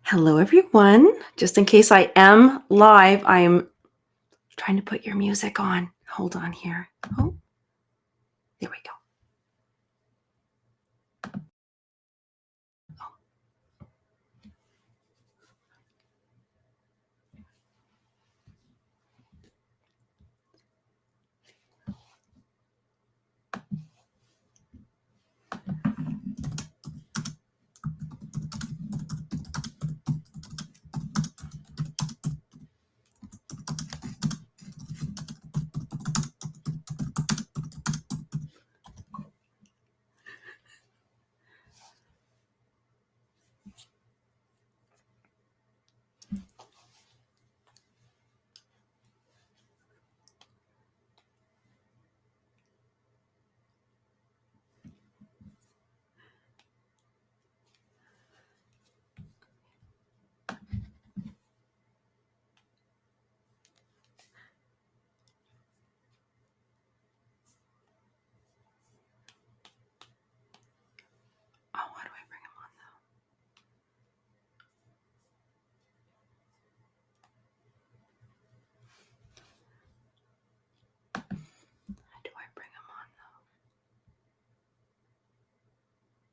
Hello, everyone. Just in case I am live, I am trying to put your music on. Hold on here. Oh, there we go. Oh, how do I bring them on though? How do I bring them on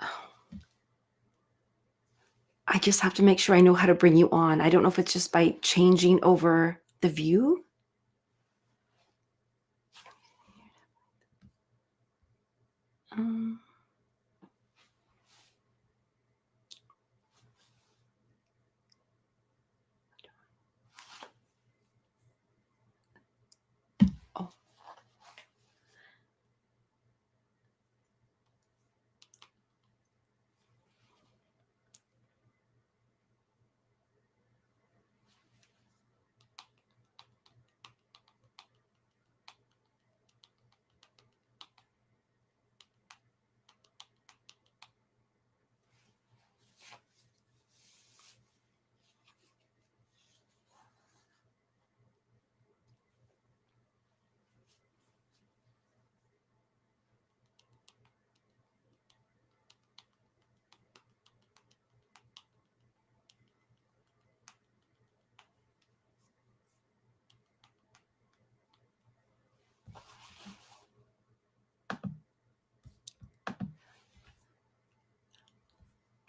though? Oh, I just have to make sure I know how to bring you on. I don't know if it's just by changing over the view. Um, oh,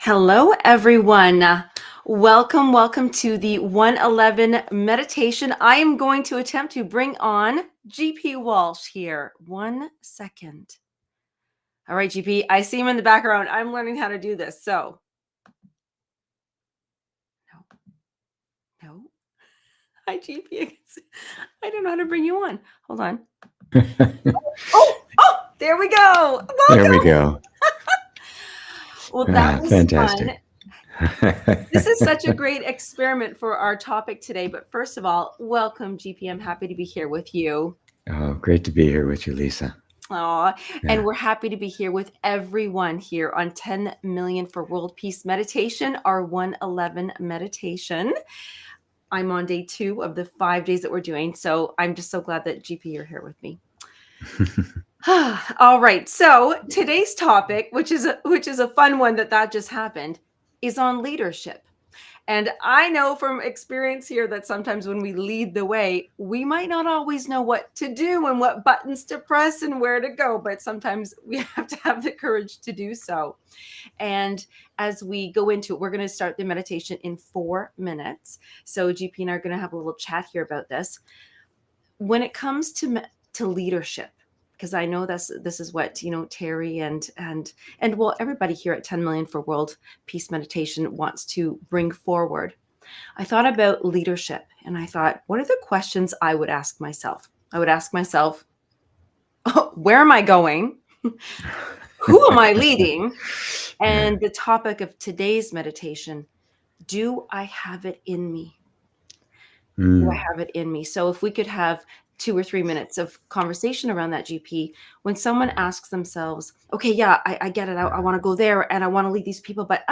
hello, everyone. Welcome to the 111 meditation. I am going to attempt to bring on GP Walsh here. 1 second. All right, GP, I see him in the background. I'm learning how to do this. So, no. Hi, GP. I don't know how to bring you on. Hold on. Oh, there we go. Welcome. There we go. Well, that was fantastic. fun. This is such a great experiment for our topic today. But first of all, welcome, GP. I'm happy to be here with you. Oh, great to be here with you, Lisa. Aw, and we're happy to be here with everyone here on 10 Million for World Peace Meditation, our 111 meditation. I'm on day 2 of the 5 days that we're doing. So I'm just so glad that GP, you're here with me. All right. So today's topic, which is a fun one that just happened, is on leadership. And I know from experience here that sometimes when we lead the way, we might not always know what to do and what buttons to press and where to go, but sometimes we have to have the courage to do so. And as we go into it, we're going to start the meditation in 4 minutes. So GP and I are going to have a little chat here about this. When it comes to leadership, because I know this is what, Terry and well, everybody here at 10 Million for World Peace Meditation wants to bring forward. I thought about leadership and I thought, what are the questions I would ask myself? I would ask myself, where am I going? Who am I leading? And the topic of today's meditation, do I have it in me? Do I have it in me? So if we could have 2 or 3 minutes of conversation around that, GP, when someone asks themselves, okay, yeah, I get it. I want to go there and I want to lead these people, but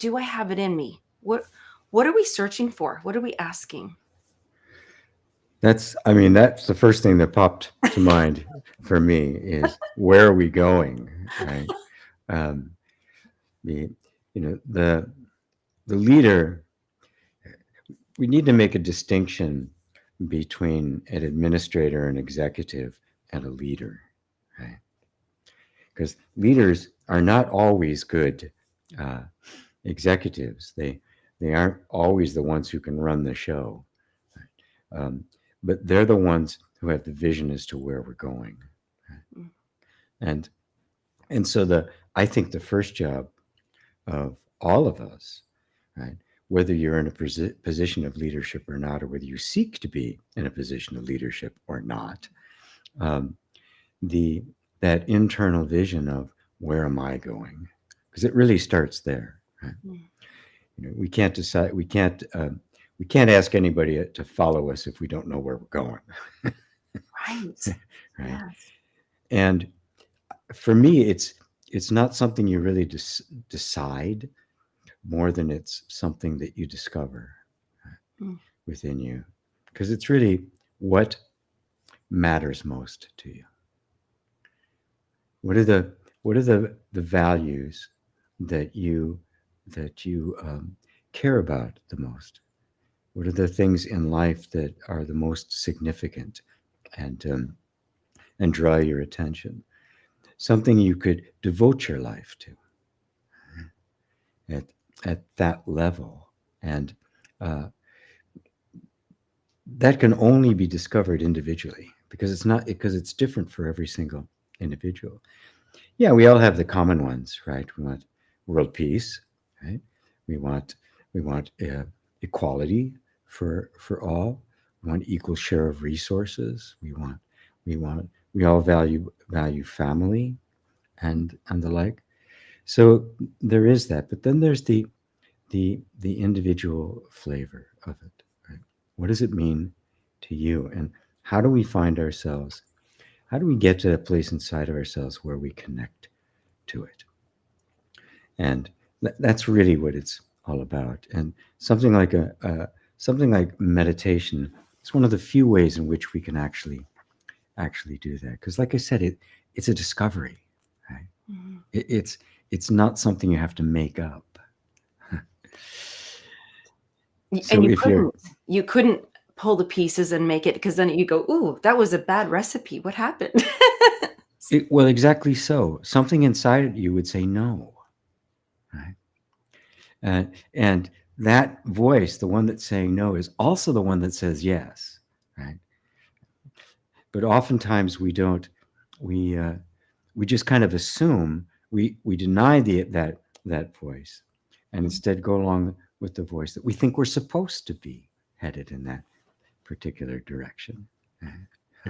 do I have it in me? What are we searching for? What are we asking? That's the first thing that popped to mind for me is, where are we going? Right. The the leader, we need to make a distinction between an administrator, an executive, and a leader, right? Because leaders are not always good uh, executives. They aren't always the ones who can run the show, um, but they're the ones who have the vision as to where we're going. Mm. And and so I think the first job of all of us, right, whether you're in a position of leadership or not, or whether you seek to be in a position of leadership or not, um, the that internal vision of where am I going, because it really starts there. Right? Mm. We can't decide. We can't ask anybody to follow us if we don't know where we're going. Right. Right. Yes. And for me, it's not something you really decide more than it's something that you discover Mm. within you, because it's really what matters most to you. What are the values that you care about the most? What are the things in life that are the most significant and draw your attention? Something you could devote your life to at at that level, and uh, that can only be discovered individually, because it's different for every single individual. Yeah, we all have the common ones, right? We want world peace, right? We want equality for all. We want equal share of resources. We all value family and the like. So there is that, but then there's the individual flavor of it. Right? What does it mean to you, and how do we find ourselves? How do we get to a place inside of ourselves where we connect to it? And that's really what it's all about. And something like meditation is one of the few ways in which we can actually do that. Because, like I said, it's a discovery. Right? Mhm. It's not something you have to make up. And So if you're you couldn't pull the pieces and make it, because then you go, "Ooh, that was a bad recipe. What happened?" well, exactly so. Something inside you would say no, right? And that voice, the one that's saying no, is also the one that says yes, right? But oftentimes we don't. We just kind of assume, we deny that voice, and instead go along with the voice that we think we're supposed to be headed in that particular direction.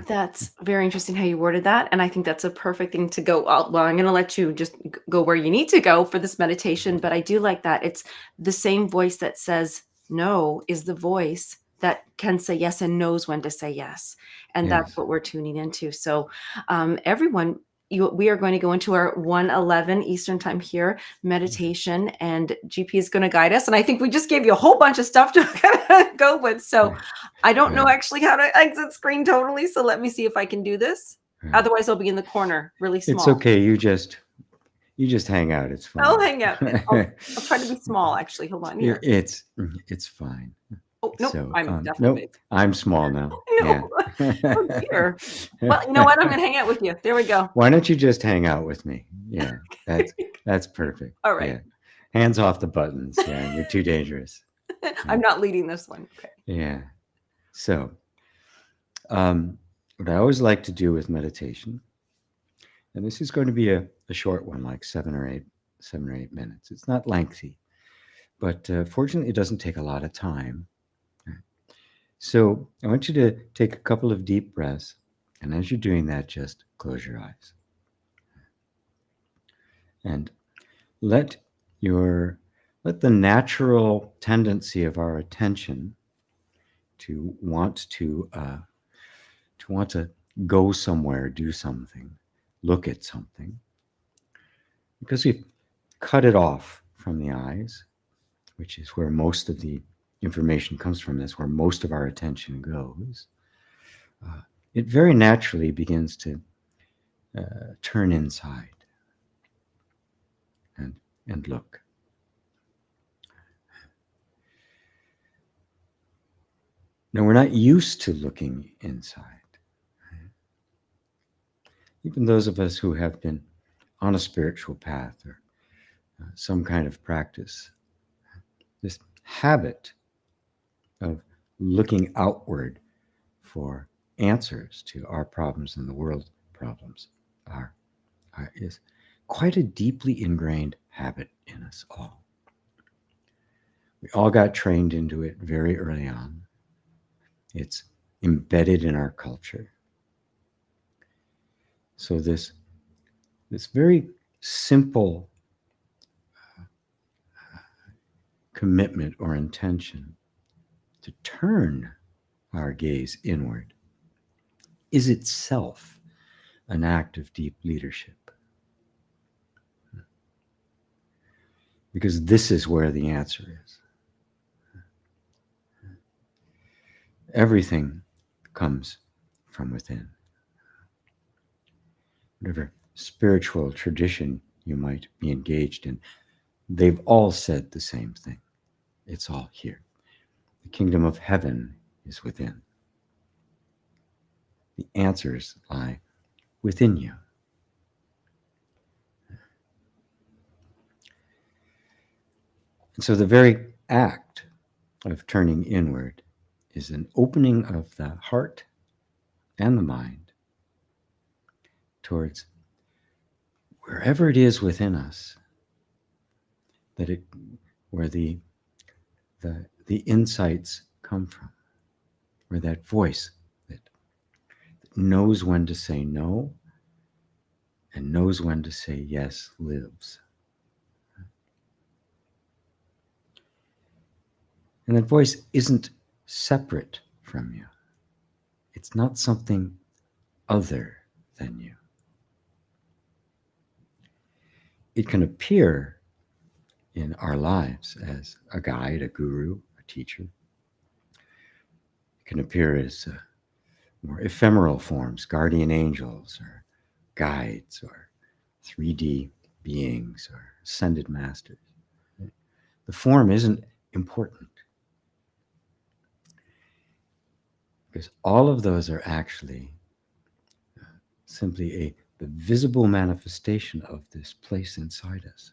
That's very interesting how you worded that, and I think that's a perfect thing to go out. Well, I'm gonna let you just go where you need to go for this meditation, but I do like that. It's the same voice that says no is the voice that can say yes and knows when to say yes, and that's Yes. what we're tuning into. So, everyone, we are going to go into our 1:11 Eastern time here meditation, and GP is going to guide us. And I think we just gave you a whole bunch of stuff to kind of go with. So I don't know Right. actually how to exit screen totally. So let me see if I can do this. Right. Otherwise, I'll be in the corner, really It's small. okay. You just hang out. It's I'll fine. hang out. I'll try to be small. Actually, hold on here. It's fine. Oh nope, So I'm definitely nope, big. I'm small now. No, Yeah. oh dear. Well, you know what? I'm gonna hang out with you. There we go. Why don't you just hang out with me? Yeah, that's perfect. All right. Yeah, hands off the buttons. Yeah, you're too dangerous. I'm not leading this one. Okay. Yeah. So, what I always like to do with meditation, and this is going to be a short one, like 7 or 8 minutes. It's not lengthy, but fortunately, it doesn't take a lot of time. So, I want you to take a couple of deep breaths, and as you're doing that, just close your eyes and let your let the natural tendency of our attention to want to go somewhere, do something, look at something, because we've cut it off from the eyes, which is where most of the information comes from. That's where most of our attention goes. It very naturally begins to turn inside and look. Now, we're not used to looking inside. Even those of us who have been on a spiritual path or some kind of practice, this habit of looking outward for answers to our problems and the world's problems is quite a deeply ingrained habit in us all. We all got trained into it very early on. It's embedded in our culture. So this very simple commitment or intention to turn our gaze inward is itself an act of deep leadership. Because this is where the answer is. Everything comes from within. Whatever spiritual tradition you might be engaged in, they've all said the same thing. It's all here. The kingdom of heaven is within. The answers lie within you. And so the very act of turning inward is an opening of the heart and the mind towards wherever it is within us where the insights come from, where that voice that knows when to say no and knows when to say yes lives. And that voice isn't separate from you. It's not something other than you. It can appear in our lives as a guide, a guru, a teacher. It can appear as more ephemeral forms, guardian angels or guides or 3D beings or ascended masters. The form isn't important because all of those are actually simply the visible manifestation of this place inside us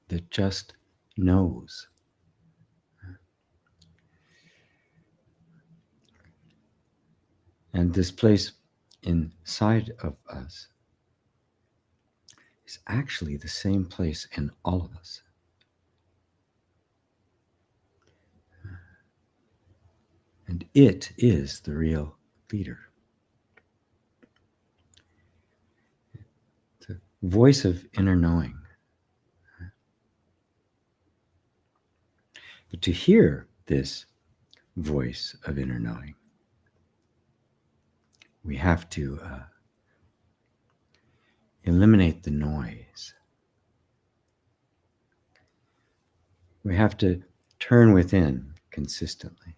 that just knows. And this place inside of us is actually the same place in all of us. And it is the real leader. The voice of inner knowing. But to hear this voice of inner knowing, we have to eliminate the noise. We have to turn within consistently,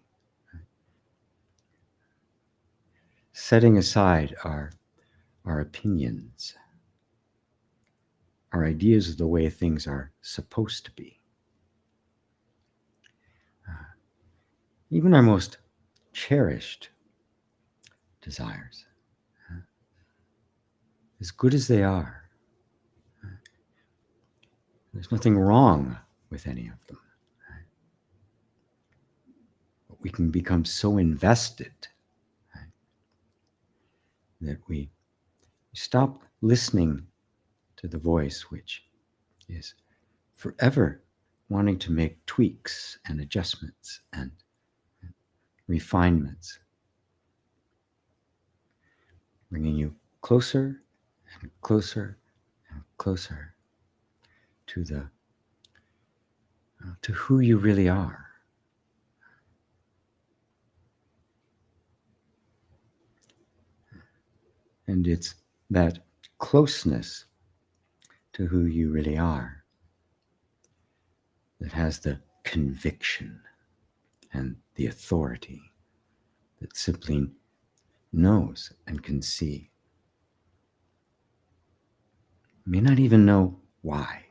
setting aside our opinions, our ideas of the way things are supposed to be. Even our most cherished desires, as good as they are, there's nothing wrong with any of them. But we can become so invested that we stop listening to the voice which is forever wanting to make tweaks and adjustments and refinements, bringing you closer and closer and closer to who you really are. And it's that closeness to who you really are that has the conviction and the authority that simply knows and can see. May not even know why.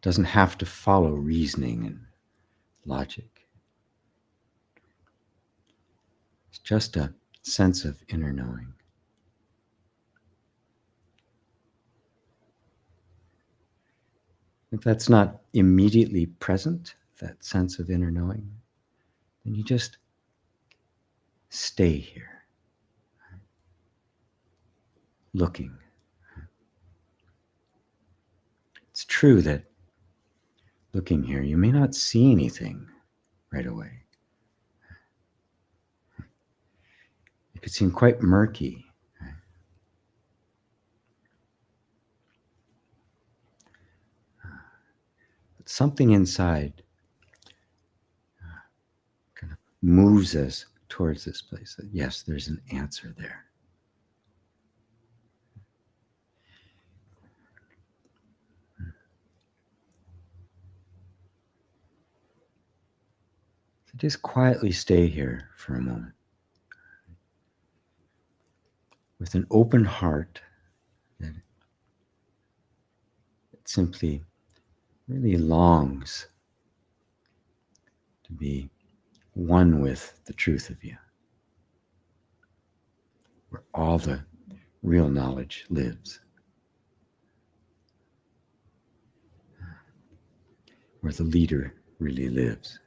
doesn't have to follow reasoning and logic. It's just a sense of inner knowing. If that's not immediately present, that sense of inner knowing, then you just stay here, looking. It's true that looking here, you may not see anything right away. It could seem quite murky. But something inside kind of moves us towards this place that, yes, there's an answer there. So just quietly stay here for a moment with an open heart that simply really longs to be one with the truth of you, where all the real knowledge lives, where the leader really lives.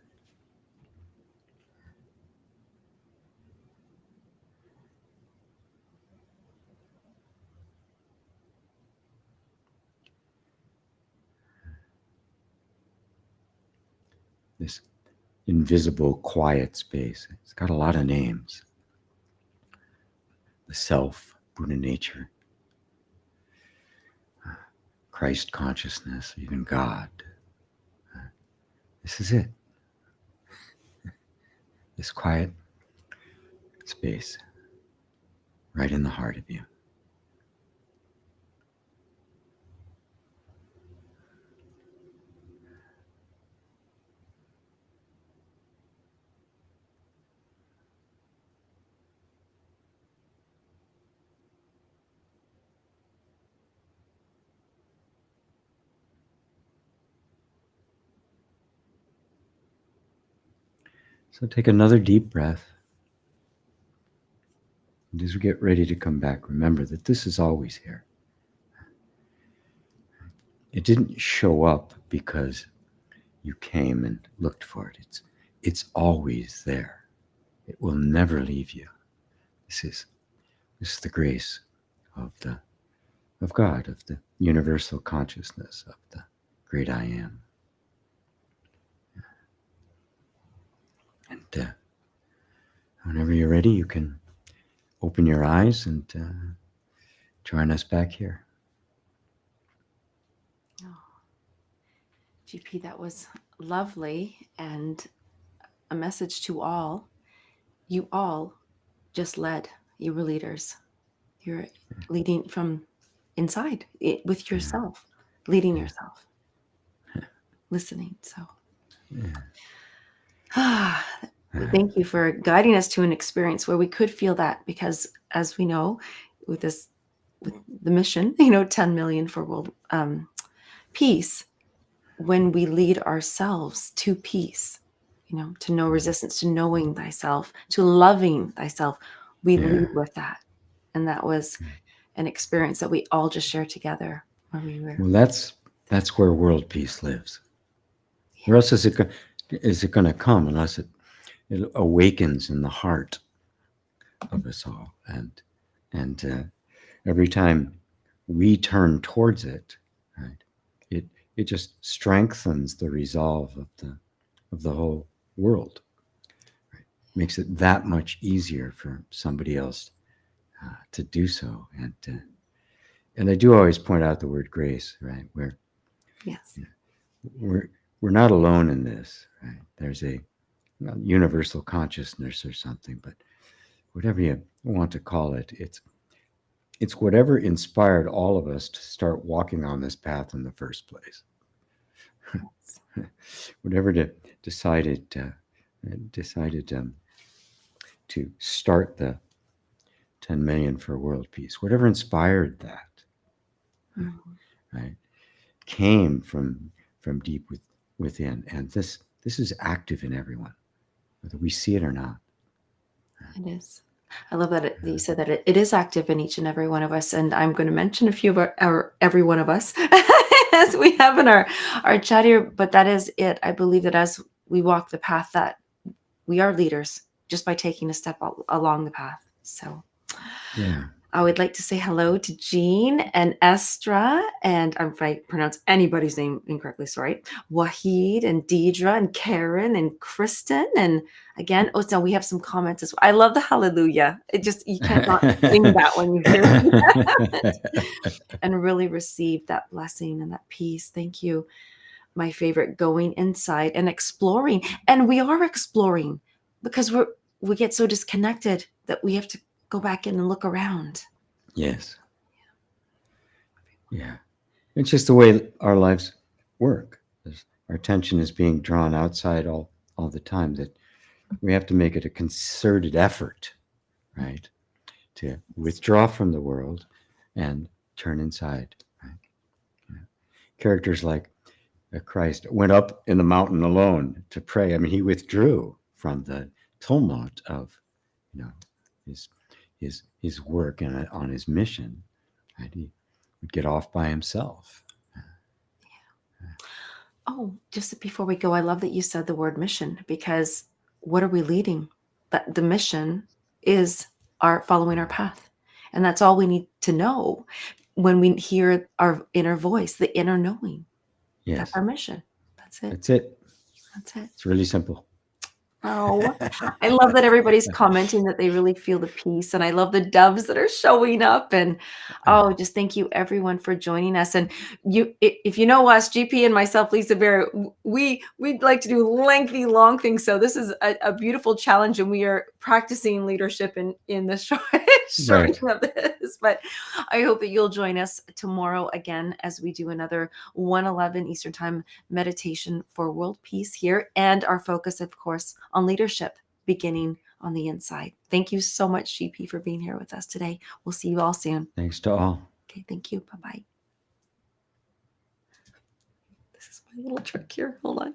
This invisible, quiet space. It's got a lot of names. The self, Buddha nature, Christ consciousness, even God. This is it. This quiet space right in the heart of you. So take another deep breath. And as we get ready to come back, remember that this is always here. It didn't show up because you came and looked for it. It's always there. It will never leave you. This is the grace of God, of the universal consciousness, of the great I am. And whenever you're ready, you can open your eyes and join us back here. Oh, GP, that was lovely, and a message to all. You all just led. You were leaders. You're leading from inside with yourself, leading yourself, listening. So thank you for guiding us to an experience where we could feel that, because as we know, with the mission, 10 million for world peace, when we lead ourselves to peace, to no resistance, to knowing thyself, to loving thyself, we lead with that. And that was an experience that we all just shared together when we were. Well, that's where world peace lives. Where else is it going to come unless it awakens in the heart of us all? And every time we turn towards it, right, it just strengthens the resolve of the whole world. Right? Makes it that much easier for somebody else to do so. And I do always point out the word grace, right? Yes. We're not alone in this, right? There's a universal consciousness or something, but whatever you want to call it, it's whatever inspired all of us to start walking on this path in the first place. Whatever decided to start the 10 million for world peace, whatever inspired that, right, came from from within, and this is active in everyone, whether we see it or not. It is. I love that you said that it is active in each and every one of us. And I'm going to mention a few of our every one of us as we have in our chat here. But that is it. I believe that as we walk the path, that we are leaders just by taking a step along the path. So Yeah. I would like to say hello to Jean and Estra, and if I pronounce anybody's name incorrectly, sorry, Wahid and Deidre and Karen and Kristen. And again, oh, so we have some comments as well. I love the hallelujah. It just, you can't not sing that when you hear that and really receive that blessing and that peace. Thank you. My favorite, going inside and exploring. And we are exploring because we get so disconnected that we have to go back in and look around. Yes. Yeah. It's just the way our lives work. Our attention is being drawn outside all the time, that we have to make it a concerted effort, right, to withdraw from the world and turn inside. Right? Yeah. Characters like Christ went up in the mountain alone to pray. I mean, he withdrew from the tumult of, you know, his work and on his mission. Right? He would get off by himself. Oh, just before we go, I love that you said the word mission, because what are we leading? That the mission is our following our path. And that's all we need to know when we hear our inner voice, the inner knowing. Yes. That's our mission. That's it. That's it. That's it. It's really simple. Oh, I love that everybody's commenting that they really feel the peace. And I love the doves that are showing up. And oh, just thank you everyone for joining us. And if you know us, GP and myself, Lisa Bear, we'd like to do lengthy, long things. So this is a beautiful challenge, and we are practicing leadership in the shortening of this. But I hope that you'll join us tomorrow again as we do another 1:11 Eastern Time meditation for world peace here. And our focus, of course, on leadership beginning on the inside. Thank you so much, GP, for being here with us today. We'll see you all soon. Thanks to all. Okay, thank you. Bye-bye. This is my little trick here. Hold on.